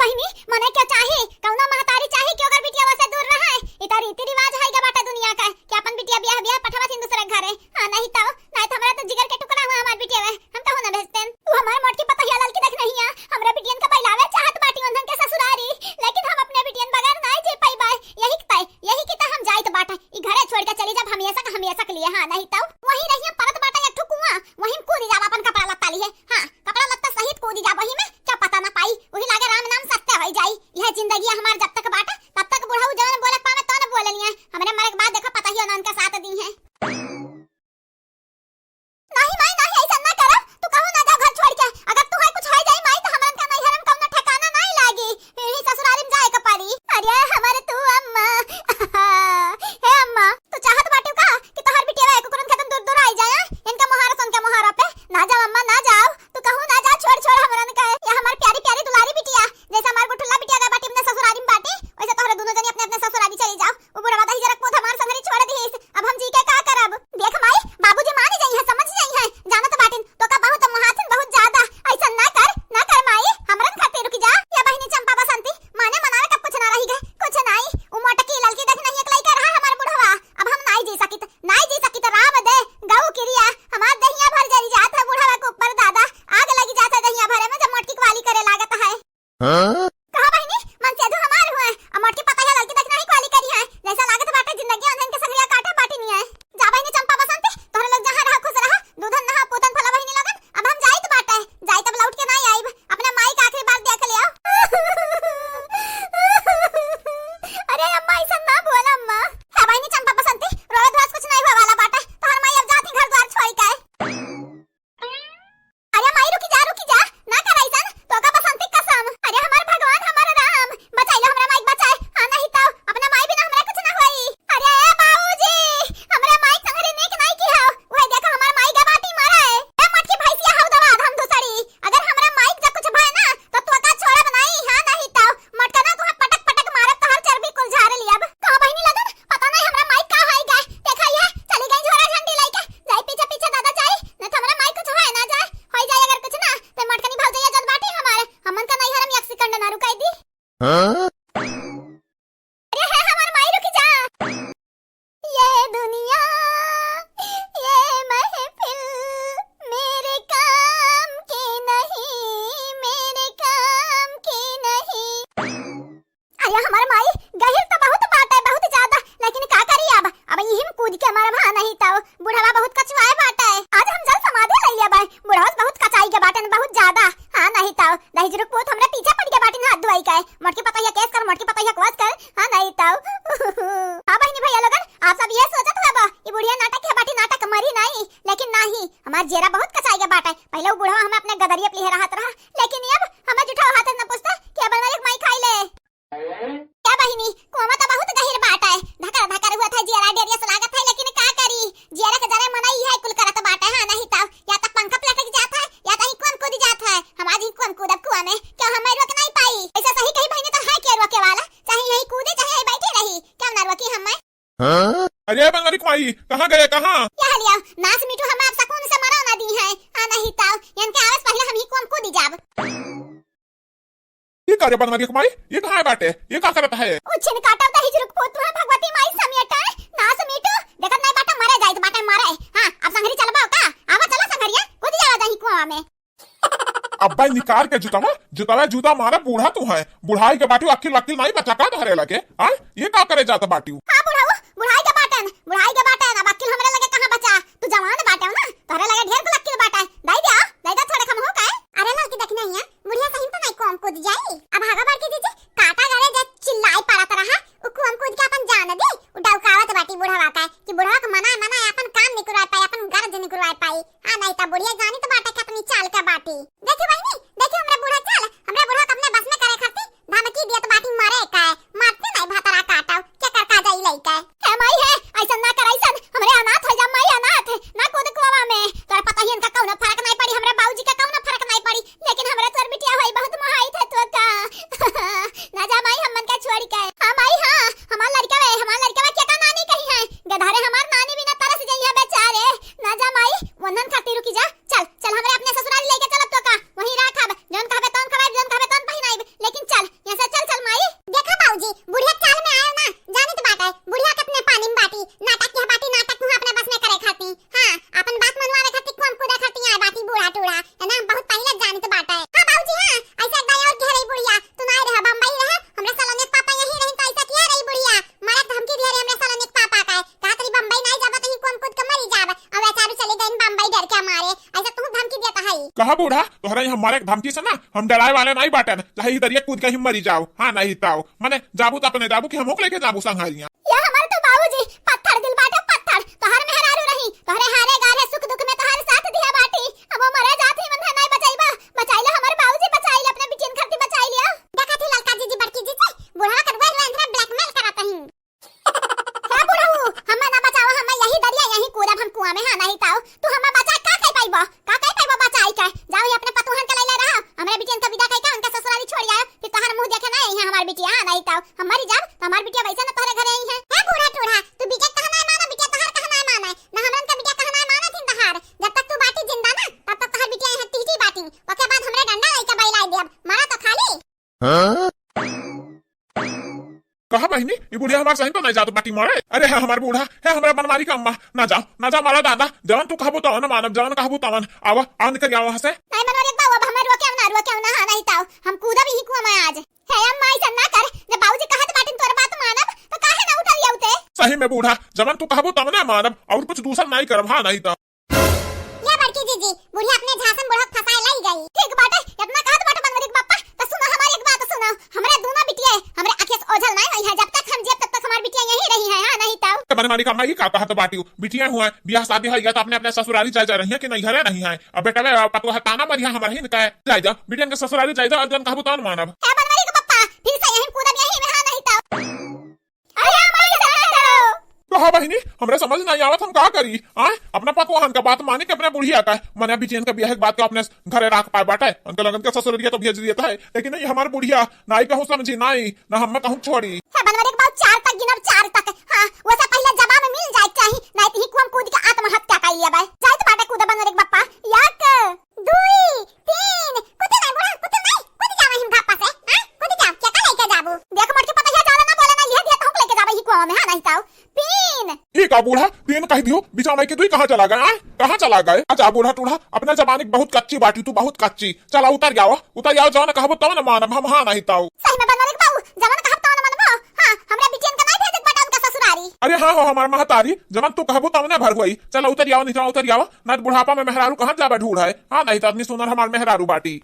बहिनी मने क्या चाहे कौना महतारी चाहे कि अगर बिटिया से दूर रहे इता रीति रिवाज है गा बाटा दुनिया का कि अपन बिटिया ब्याह ब्याह पठावा थी दूसरे घरे। हां नहीं तो हमरा तो जिगर के टुकड़ा हुआ हमार बिटिया में हम तो ना भेजते। तू हमार मोटकी पता हिया लाल की देख नहीं है हमरा बिटियन का बैलावे चाहत बाटी उनन के ससुरारी, लेकिन हम अपने बिटियन बगैर नहीं जी पाई बाय। यही की हम जाई तो बाटा ई घरे छोड़ के चली जब हमेशा के लिए। हां नहीं तो वही रहिया परत बाटा एक ठुकुआ वही कूदी जाब अपन कपड़ा लत्ता लिए। हां कपड़ा लत्ता सहित कूदी जाब वही में क्या पता ना पाई वही लागे राम नाम सत्य हो जाई। यह जिंदगी हमार जब तक बाटा तब तक बुढ़ाऊ जवन बोले पावे तो न बोले लिया हमरे मरे के बाद देखो पता ही उनन के साथ दी है। नहीं माई नहीं ऐसा ना कर तू कहू ना जा घर छोड़ के अगर तू है कुछ हो जाई माई तो हमन का नहीं हरम कौन ठिकाना नहीं लागी यही ससुरारी में जाए के पड़ी। अरे हमारे तू अम्मा हे अम्मा तू चाहत बाटू का कि तोहर बिटिया एको करन खतन दूर दूर आई जाए इनका मोहरा सन के मोहरा पे ना जाओ अम्मा ना जाओ तू कहू ना जा छोड़ हमरन का ये हमार प्यारी प्यारी दुलारी बिटिया जैसा हमार गुठुल्ला बिटिया का बाटी अपने ससुरारी में बाटी वैसे तोहरे दोनों जनी अपने अपने ससुरारी चली जाओ। वो बुढ़वा दही जरक पोथ हमार संगरी छोड़ दी अब हम जी के का करब। देख माई बाबूजी मान जाई है समझ जाई है जानो तो बाटिन तो का बहुत महाथन बहुत ज्यादा ऐसा ना कर माई हमरन खातिर रुक जा। या बहिनी चंपा बसंती माने मनावे कब कुछ ना रही गए कुछ नहीं उ मोटकी ललकी देख नहीं एकलाई कर रहा हमार बुढ़वा अब हम नहीं जी सकित राम दे गौ क्रिया हमार दहिया भर जरी जात है बुढ़वा के ऊपर दादा आग लगी जाता है दहिया भरे में जब मोटकी वाली करे लागत है। कहा बहिनी मन से तो हमार हुआ अब मोटकी पता है लड़की देख नहीं वाली करी है जैसा लागत बाटे जिंदगी उनन के संगरिया काटे बाटी नहीं है। जा बहिनी चंपा बसंती तोहरे लोग जहां रहा खुश रहा दूधन नहा पूतन फला बहिनी लगन अब हम जाई तो बाटे जाई तब लौट के नहीं आईब अपने माई का आखिरी बार देख लिया। अरे अम्मा ऐसा ना बोल अम्मा। हां बहिनी चंपा बसंती रोड द्वास कुछ नहीं हुआ वाला बाटे तोहर माई अब जाती घर द्वार छोड़ के। अरे माई रुकी जा ना कर ऐसा तो का बसंती कसम। अरे हमार भगवान हमार राम बचाई लो हमरा माई बचाए हां नहीं तो अपना माई बिना हमरा कुछ ना होई। अरे बाबूजी हमरा माई संगरी नेक नहीं की हो वही देखो हमार माई के बाटी मारा है ए मटकी भैंसिया हौ दवा हम दूसरी अगर हमरा माई का कुछ भय ना तो का छोड़ब नहीं। हां नहीं तो मटका ना को पटक मारब तो हर चर्बी कुल झाड़ लियब। का बहिनी लगन पता नहीं हमरा माई का होई गए देखा ये चली गई झोरा झंडी लेके जाई पीछे दादा जाई न तो हमरा माई कुछ होए ना जाए होई जाए अगर कुछ ना तो मटका नहीं भाग जाइए जद बाटी हमारे हमन का नहीं हरम 1 सेकंड ना रुकाई दी। अरे है हमार माई रुक जा। ये दुनिया ये महफिल मेरे काम की नहीं मेरे काम की नहीं। अरे हमार माई गहिर तो बहुत बात है बहुत ज्यादा लेकिन का करी अब यही में कूद के हमारा भा नहीं तो बुढ़वा बहुत कचवाए बाटा है आज हम जल समाधि ले लिया बाय बुढ़वा बहुत कचाई के बाटन बहुत ज्यादा। हां नहीं तो दही जरुक पोत हमरा पीछे पड़ के बाटिन हाथ धोई के मोटकी पता है केस कर मोटकी पता है क्वास कर। हां नहीं तो हां बहिनी भैया लोगन आप सब ये सोचत होबा ये बुढ़िया नाटक है बाटी नाटक मरी नहीं लेकिन नहीं हमार जेरा बहुत कचाई के बाटा है पहले वो बुढ़वा हमें अपने गदरिया पली रहत रहा लेकिन अब हमें जुठा हाथ न पूछता के बन मालिक माई खाई ले। क्या बहिनी कोमा तो बहुत गहिर बाटा है धकर हुआ था जेरा डेरिया से लागत है लेकिन का करी जेरा के जरे मनाई है कुल करत बाटा है। हां नहीं तो या तक पंखा पलट जाता है या तो ही कौन कूद जाता है हम आज ही कौन कूदब कुआं में क्या हम रोक नहीं पाई ऐसा सही कही बहिनी तो है के रोके वाला चाहे यही कूदे चाहे यही बैठी रही क्या ना रोकी हम। अरे बंगाली कुमाई कहां गए कहां क्या लिया नास मीठू हम आप सकून से मरा ना दी है। हां नहीं तो इनके आवाज पहले हम ही कौन कूदी जाब। ये कार्य बंगाली कुमाई ये कहां बाटे ये का करत है उछन काटब दही जुरुक पोत है भगवती माई समेटा नास मीठू देखत नहीं बाटा मरे जाई तो बाटा मरे। हां अब संगरी चलबा का आवा चला संगरिया कूद जावा दही कुआं में। अब्बा निकाल के जूता मारा बूढ़ा तू है बुढ़ाई के बाटी अखिल नहीं बचा का धरे लगे हां ये का करे जाता बाटी। हां बुढ़ाई के बाटन अब अखिल हमरे लगे कहां बचा तू जवान बाटे ना तोरे लगे ढेर को अखिल बाटा दई दे थोड़े कम हो गए। अरे लड़की देख नहीं है बुढ़िया कहीं तो नहीं कोम कूद जाई अब भागा बार के दीजिए काटा गरे जे चिल्लाई पड़त रहा उ कोम कूद के अपन जान दे उ डौकावत बाटी बुढ़वा का कि बुढ़वा के मना अपन काम नहीं करवा पाई अपन गरज नहीं करवा पाई। हां नहीं तो बुढ़िया जानी तो बाटा के अपनी चाल का बाटी देखी बहिनी देखी हमरा बुढ़ा चाल हमरा बुढ़वा के अपने बस में करे खाती धमकी दिया तो बाटी मरे का मारते नहीं भातरा काटाओ क्या कर का जाई लइका है माई है ऐसा ना कर ऐसा हमरे अनाथ हो जा माई अनाथ ना कूद कुआं में तोर पता ही इनका कौनो फर्क नहीं पड़ी हमरे बाबूजी का कौनो फर्क नहीं पड़ी लेकिन हमरा तोर बिटिया होई बहुत महाई थे तो का। कहा बूढ़ा तोहरा यहाँ हमारे धमकी से ना हम डराए वाले नहीं बाटन, चाहे इधर कूद के ही मरी जाओ, हाँ नहीं ताओ मने जाबू तो अपने जाबू की हम लेके जाबू संघारियां। या हमारे तो बाबूजी पत्थर दिल बाटे पत्थर, तोहर मेहरारू रही तोहरे हारे गारे सुख दुख में तोहर साथ दिया बाटी, अब वो मरे जात ही मन नहीं बचाईबा, बचाइले हमारे बाबूजी बचाइले अपने बिटियन खरती बचाइले। देखा थी लड़का जी बड़की जी से बुढ़ा करवा रंधरा ब्लैकमेल कराता ही। है बुढ़ऊ हमें ना बचाओ, हमें यही दरिया यही कूदब हम कुआं में, हाँ नहीं ताओ तू हमें बचा का कह पाइबो, का कह पाइबो बचाई के जाओ ही अपने पतोहन के ले रहा हमरे बिटियन का विदा कह के उनका ससुराली छोड़ आयो, फिर तोहर मुंह देखे ना यहां हमार बिटिया, हाँ नहीं ताओ हम मरी जाब तो हमार बिटिया वैसे ना तोहरे घरे आई है। है बूढ़ा टूढ़ा तू बिटिया कहना माना, बिटिया तोहर कहना माना ना हमरन का बिटिया कहना माना थिन तोहर, जब तक तू बाटी जिंदा ना तब तक तोहर बिटिया यहां तीजी बाटी, ओके बाद हमरे डंडा लई के बैलाई देब मारा तो खाली। कहा बहनी ये बुढ़िया हमारे सही तो नहीं जातो बाटी मारे, अरे है हमारे बूढ़ा है हमारा बनमारी का अम्मा, ना जाओ मारा दादा जवान तू कहबो तो ना मानब, जवान कहबो तवन आवा आ निकल आवा हसे नहीं मनोरे बाबू अब हमें रोके ना हाँ नहीं ताओ हम कूदा भी ही कुआं में आज है अम्मा ऐसा ना कर, जब बाबूजी कहत बाटिन तोर बात मानब तो काहे ना उठल जाउते। सही में बूढ़ा जवान तू कहबो तवन ना मानब और कुछ दूसरा नहीं करब, हाँ नहीं तो या बड़की जीजी बुढ़िया अपने झांसन बुढ़क फसाए लाई गई। ठीक बाटे इतना कहत बाटे बनवरी पप्पा तो सुनो हमारी एक बात सुनो, हमरे दोनों बिटिया हमरे आंखें से ओझल नहीं है, जब तक हम जेब तब तक हमारी बिटिया यही रही है, हाँ नहीं ताऊ बनमारी का मैं का कहा तो बाटी बिटिया हुआ ब्याह शादी है तो अपने अपने ससुराली जा रही है कि नहीं घरे नहीं है, अब बेटा पतो है ताना मरिया हमारे ही निकाय जाए जा बिटिया के ससुराली जाए जा अजन कहबो तवन मानब। है बनवरी के पप्पा फिर से यही कूदब यही में, हाँ नहीं ताऊ अरे हमारी सलाह करो। कहा बहनी हमरे समझ नहीं आवत हम का करी, आए अपना पकवान का बात माने के अपने बुढ़िया का मने बिटियन का ब्याह के बात को अपने घरे रख पाए बाटे, अंकल लगन के ससुरिया तो भेज दिया है, लेकिन नहीं हमारे बुढ़िया नाई कहूं समझी नहीं ना हम कहूं छोड़ी। है बनवरी के बाद 4 तक गिनब 4 तक, हां वो से पहले जवाब मिल जाए चाहिए नहीं तो ही कुम कूद के आत्महत्या कर लिया बे जाए तो बाटे कूद बनवरी के पप्पा 1 2 3 कूद नहीं बुढ़ा कूद नहीं कूद जावे हम घापा से, हां कूद जा क्या का लेके जाबू देख मोट के पता है जाला ना बोले ना ये दिया तो हम लेके जावे ही कुआं में, हाँ नहीं ताऊ 3 ये का बूढ़ा तीन कह दियो बिचा में के तू कहां चला गया, कहां चला गए। अच्छा बूढ़ा टूढ़ा अपने जबानी बहुत कच्ची बाटी तू बहुत कच्ची, चला उतर जाओ जाओ ना कहबो तब ना मानब हम, हाँ नहीं ताऊ सही में बनवरी के बाबू जवन कहब तो ना मानबो, हां हमरा बिटियन का नहीं भेजक बटा उनका ससुरारी। अरे हाँ हो हमार महतारी जवन तू कहबो तब ना भर गई, चला उतर जाओ नहीं उतर जाओ ना बुढ़ापा में मेहरारू कहां जाबे ढूढ़ है, हाँ नहीं तो आदमी सुनर हमार मेहरारू बाटी।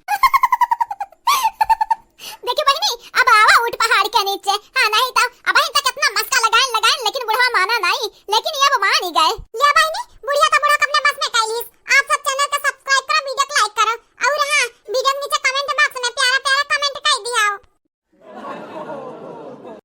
देखिए बहनी अब आवा उठ पहाड़ के नीचे, हाँ नहीं